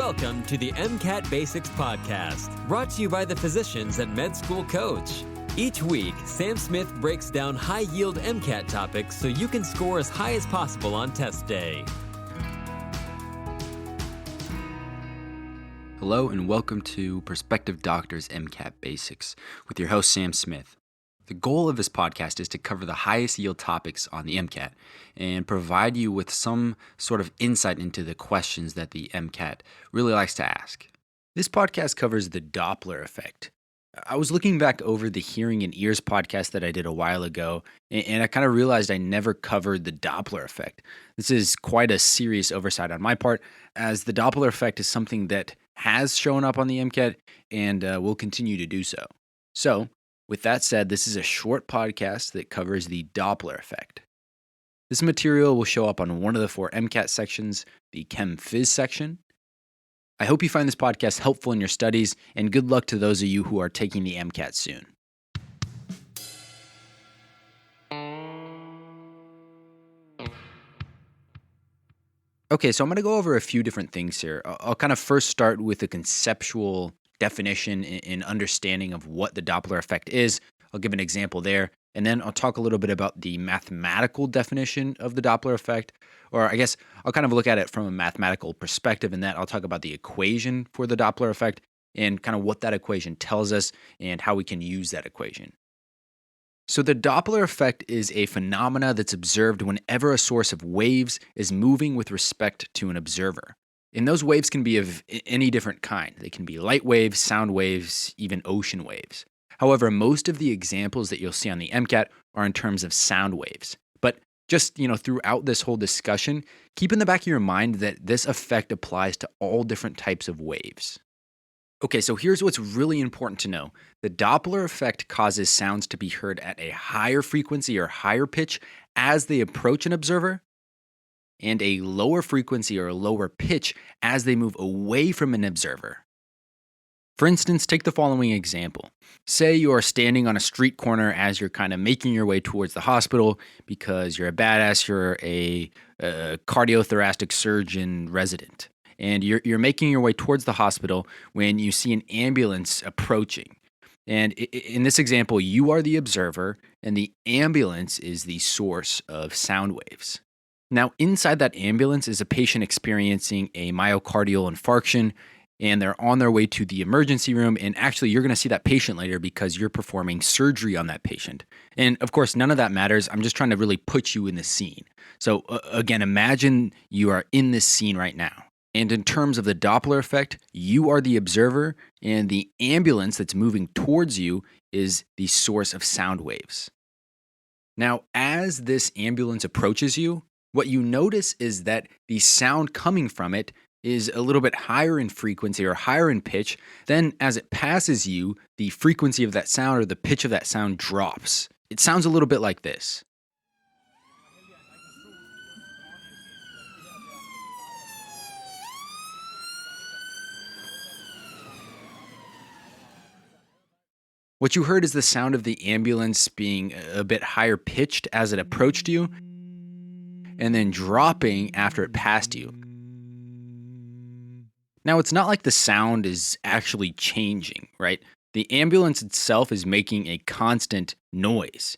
Welcome to the MCAT Basics Podcast, brought to you by the physicians at Med School Coach. Each week, Sam Smith breaks down high-yield MCAT topics so you can score as high as possible on test day. Hello and welcome to Prospective Doctors MCAT Basics with your host Sam Smith. The goal of this podcast is to cover the highest yield topics on the MCAT and provide you with some sort of insight into the questions that the MCAT really likes to ask. This podcast covers the Doppler Effect. I was looking back over the Hearing and Ears podcast that I did a while ago, and I kind of realized I never covered the Doppler Effect. This is quite a serious oversight on my part, as the Doppler Effect is something that has shown up on the MCAT and will continue to do so. So, with that said, this is a short podcast that covers the Doppler Effect. This material will show up on one of the 4 MCAT sections, the Chem Phys section. I hope you find this podcast helpful in your studies, and good luck to those of you who are taking the MCAT soon. Okay, so I'm going to go over a few different things here. I'll kind of first start with a conceptual definition and understanding of what the Doppler effect is. I'll give an example there, and then I'll talk a little bit about the mathematical definition of the Doppler effect, or I guess I'll kind of look at it from a mathematical perspective, and that I'll talk about the equation for the Doppler effect and kind of what that equation tells us and how we can use that equation. So the Doppler effect is a phenomena that's observed whenever a source of waves is moving with respect to an observer. And those waves can be of any different kind. They can be light waves, sound waves, even ocean waves. However, most of the examples that you'll see on the MCAT are in terms of sound waves. But just, throughout this whole discussion, keep in the back of your mind that this effect applies to all different types of waves. Okay, so here's what's really important to know. The Doppler effect causes sounds to be heard at a higher frequency or higher pitch as they approach an observer, and a lower frequency or a lower pitch as they move away from an observer. For instance, take the following example. Say you are standing on a street corner as you're kind of making your way towards the hospital because you're a badass, you're a cardiothoracic surgeon resident, and you're making your way towards the hospital when you see an ambulance approaching. And in this example, you are the observer, and the ambulance is the source of sound waves. Now, inside that ambulance is a patient experiencing a myocardial infarction, and they're on their way to the emergency room. And actually, you're going to see that patient later because you're performing surgery on that patient. And of course, none of that matters. I'm just trying to really put you in the scene. So again, imagine you are in this scene right now. And in terms of the Doppler effect, you are the observer, and the ambulance that's moving towards you is the source of sound waves. Now, as this ambulance approaches you, what you notice is that the sound coming from it is a little bit higher in frequency or higher in pitch. Then as it passes you, the frequency of that sound or the pitch of that sound drops. It sounds a little bit like this. What you heard is the sound of the ambulance being a bit higher pitched as it approached you, and then dropping after it passed you. Now, it's not like the sound is actually changing, right? The ambulance itself is making a constant noise.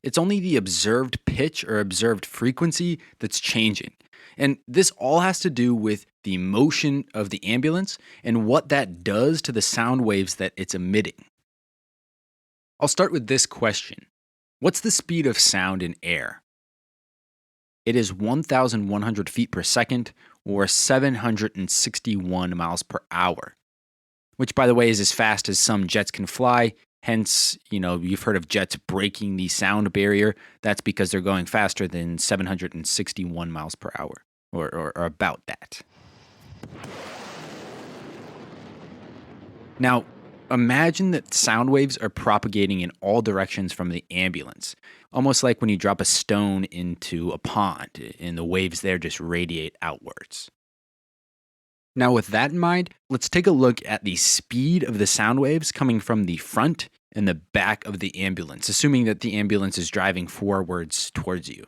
It's only the observed pitch or observed frequency that's changing. And this all has to do with the motion of the ambulance and what that does to the sound waves that it's emitting. I'll start with this question. What's the speed of sound in air? It is 1,100 feet per second, or 761 miles per hour, which, by the way, is as fast as some jets can fly. Hence, you've heard of jets breaking the sound barrier. That's because they're going faster than 761 miles per hour, or about that. Now, imagine that sound waves are propagating in all directions from the ambulance, almost like when you drop a stone into a pond and the waves there just radiate outwards. Now, with that in mind, let's take a look at the speed of the sound waves coming from the front and the back of the ambulance, assuming that the ambulance is driving forwards towards you.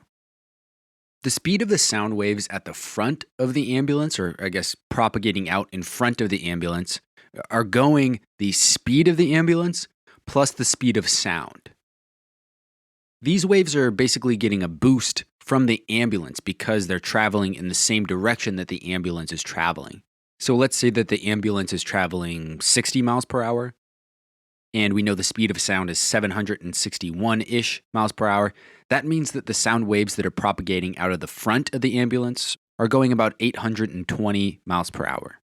The speed of the sound waves at the front of the ambulance, or I guess propagating out in front of the ambulance, are going the speed of the ambulance plus the speed of sound. These waves are basically getting a boost from the ambulance because they're traveling in the same direction that the ambulance is traveling. So let's say that the ambulance is traveling 60 miles per hour, and we know the speed of sound is 761-ish miles per hour. That means that the sound waves that are propagating out of the front of the ambulance are going about 820 miles per hour.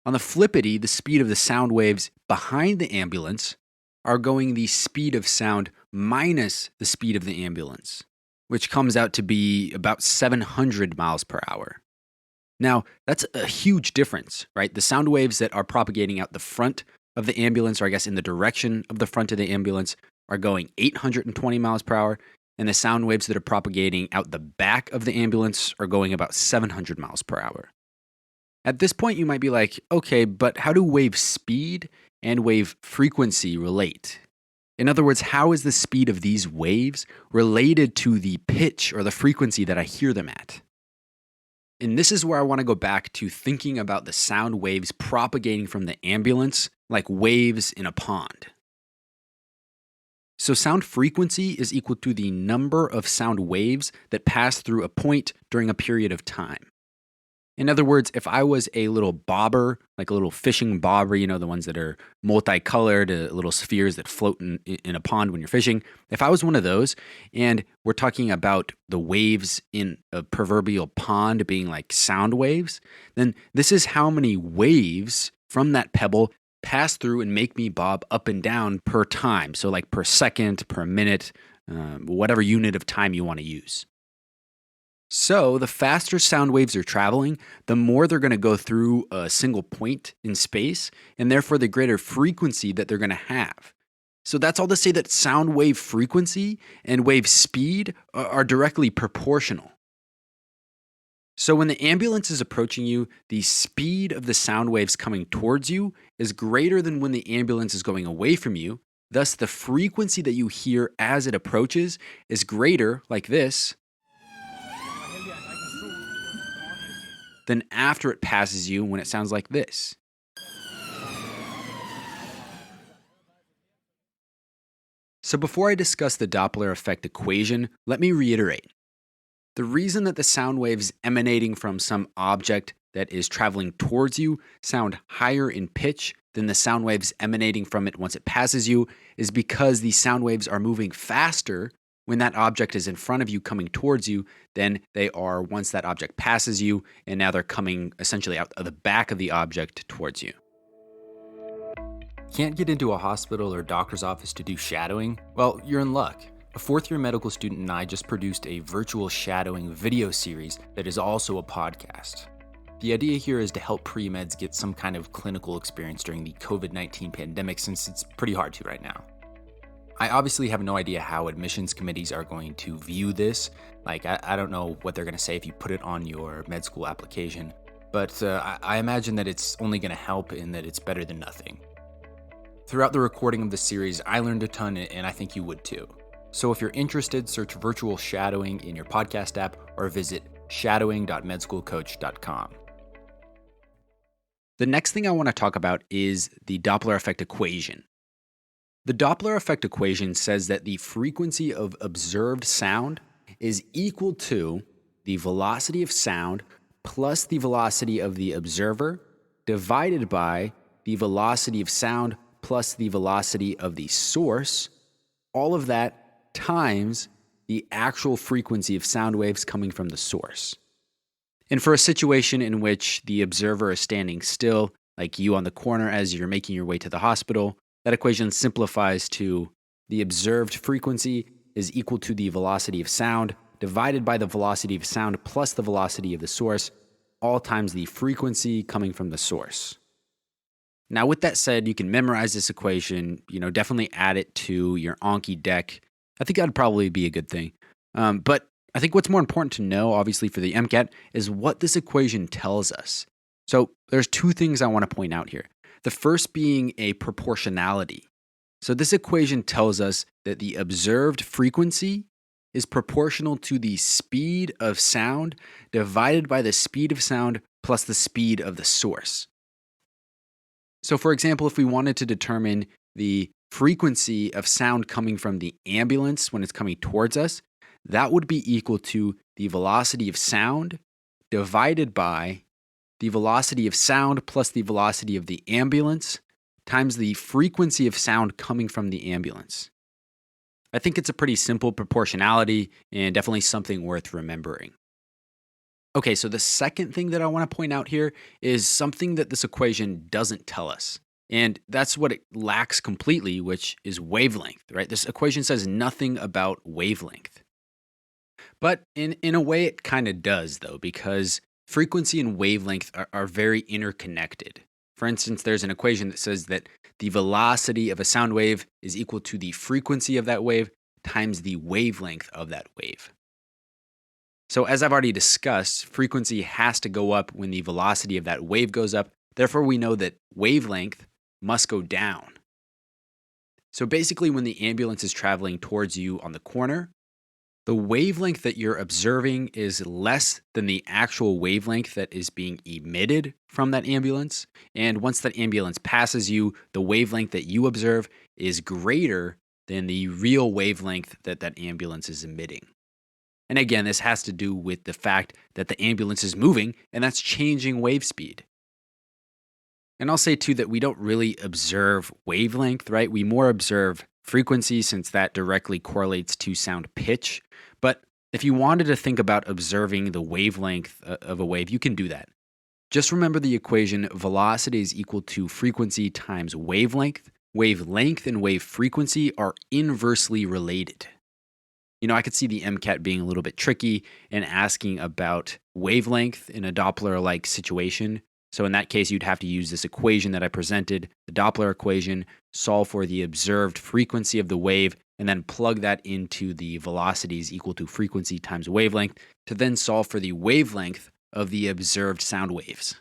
On the flippity, the speed of the sound waves behind the ambulance are going the speed of sound minus the speed of the ambulance, which comes out to be about 700 miles per hour. Now, that's a huge difference, right? The sound waves that are propagating out the front of the ambulance, or I guess in the direction of the front of the ambulance, are going 820 miles per hour, and the sound waves that are propagating out the back of the ambulance are going about 700 miles per hour. At this point, you might be like, okay, but how do wave speed and wave frequency relate? In other words, how is the speed of these waves related to the pitch or the frequency that I hear them at? And this is where I want to go back to thinking about the sound waves propagating from the ambulance like waves in a pond. So sound frequency is equal to the number of sound waves that pass through a point during a period of time. In other words, if I was a little bobber, like a little fishing bobber, the ones that are multicolored, little spheres that float in a pond when you're fishing, if I was one of those, and we're talking about the waves in a proverbial pond being like sound waves, then this is how many waves from that pebble pass through and make me bob up and down per time. So like per second, per minute, whatever unit of time you want to use. So the faster sound waves are traveling, the more they're going to go through a single point in space, and therefore the greater frequency that they're going to have. So that's all to say that sound wave frequency and wave speed are directly proportional. So when the ambulance is approaching you, the speed of the sound waves coming towards you is greater than when the ambulance is going away from you. Thus, the frequency that you hear as it approaches is greater, like this, than after it passes you when it sounds like this. So before I discuss the Doppler effect equation, let me reiterate. The reason that the sound waves emanating from some object that is traveling towards you sound higher in pitch than the sound waves emanating from it once it passes you is because these sound waves are moving faster when that object is in front of you coming towards you than they are once that object passes you, and now they're coming essentially out of the back of the object towards you. Can't get into a hospital or doctor's office to do shadowing? Well, you're in luck. A fourth-year medical student and I just produced a virtual shadowing video series that is also a podcast. The idea here is to help pre-meds get some kind of clinical experience during the COVID-19 pandemic, since it's pretty hard to right now. I obviously have no idea how admissions committees are going to view this. I don't know what they're going to say if you put it on your med school application, but I imagine that it's only going to help in that it's better than nothing. Throughout the recording of the series, I learned a ton, and I think you would too. So if you're interested, search virtual shadowing in your podcast app or visit shadowing.medschoolcoach.com. The next thing I want to talk about is the Doppler effect equation. The Doppler effect equation says that the frequency of observed sound is equal to the velocity of sound plus the velocity of the observer divided by the velocity of sound plus the velocity of the source, all of that times the actual frequency of sound waves coming from the source. And for a situation in which the observer is standing still, like you on the corner as you're making your way to the hospital, that equation simplifies to the observed frequency is equal to the velocity of sound divided by the velocity of sound plus the velocity of the source, all times the frequency coming from the source. Now, with that said, you can memorize this equation, definitely add it to your Anki deck. I think that'd probably be a good thing. But I think what's more important to know, obviously, for the MCAT is what this equation tells us. So there's two things I want to point out here. The first being a proportionality. So this equation tells us that the observed frequency is proportional to the speed of sound divided by the speed of sound plus the speed of the source. So for example, if we wanted to determine the frequency of sound coming from the ambulance when it's coming towards us, that would be equal to the velocity of sound divided by the velocity of sound plus the velocity of the ambulance times the frequency of sound coming from the ambulance. I think it's a pretty simple proportionality and definitely something worth remembering. Okay, so the second thing that I want to point out here is something that this equation doesn't tell us. And that's what it lacks completely, which is wavelength, right? This equation says nothing about wavelength. But in a way, it kind of does, though, because frequency and wavelength are very interconnected. For instance, there's an equation that says that the velocity of a sound wave is equal to the frequency of that wave times the wavelength of that wave. So as I've already discussed, frequency has to go up when the velocity of that wave goes up. Therefore, we know that wavelength must go down. So basically, when the ambulance is traveling towards you on the corner, the wavelength that you're observing is less than the actual wavelength that is being emitted from that ambulance. And once that ambulance passes you, the wavelength that you observe is greater than the real wavelength that that ambulance is emitting. And again, this has to do with the fact that the ambulance is moving, and that's changing wave speed. And I'll say too that we don't really observe wavelength, right? We more observe frequency since that directly correlates to sound pitch. But if you wanted to think about observing the wavelength of a wave, you can do that. Just remember the equation velocity is equal to frequency times wavelength. Wavelength and wave frequency are inversely related. You know, I could see the MCAT being a little bit tricky and asking about wavelength in a Doppler-like situation. So in that case, you'd have to use this equation that I presented, the Doppler equation, solve for the observed frequency of the wave, and then plug that into the velocities equal to frequency times wavelength to then solve for the wavelength of the observed sound waves.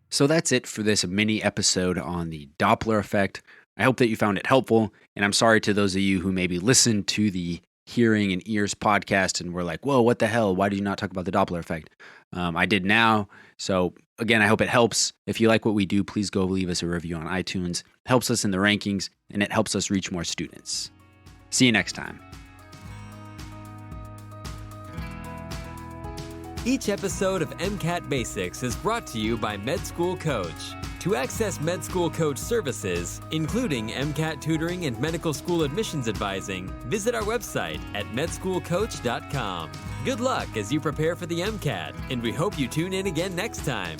So that's it for this mini episode on the Doppler effect. I hope that you found it helpful, and I'm sorry to those of you who maybe listened to the Hearing and Ears podcast and were like, whoa, what the hell? Why did you not talk about the Doppler effect? I did now. So again, I hope it helps. If you like what we do, please go leave us a review on iTunes. It helps us in the rankings, and it helps us reach more students. See you next time. Each episode of MCAT Basics is brought to you by Med School Coach. To access Med School Coach services, including MCAT tutoring and medical school admissions advising, visit our website at medschoolcoach.com. Good luck as you prepare for the MCAT, and we hope you tune in again next time.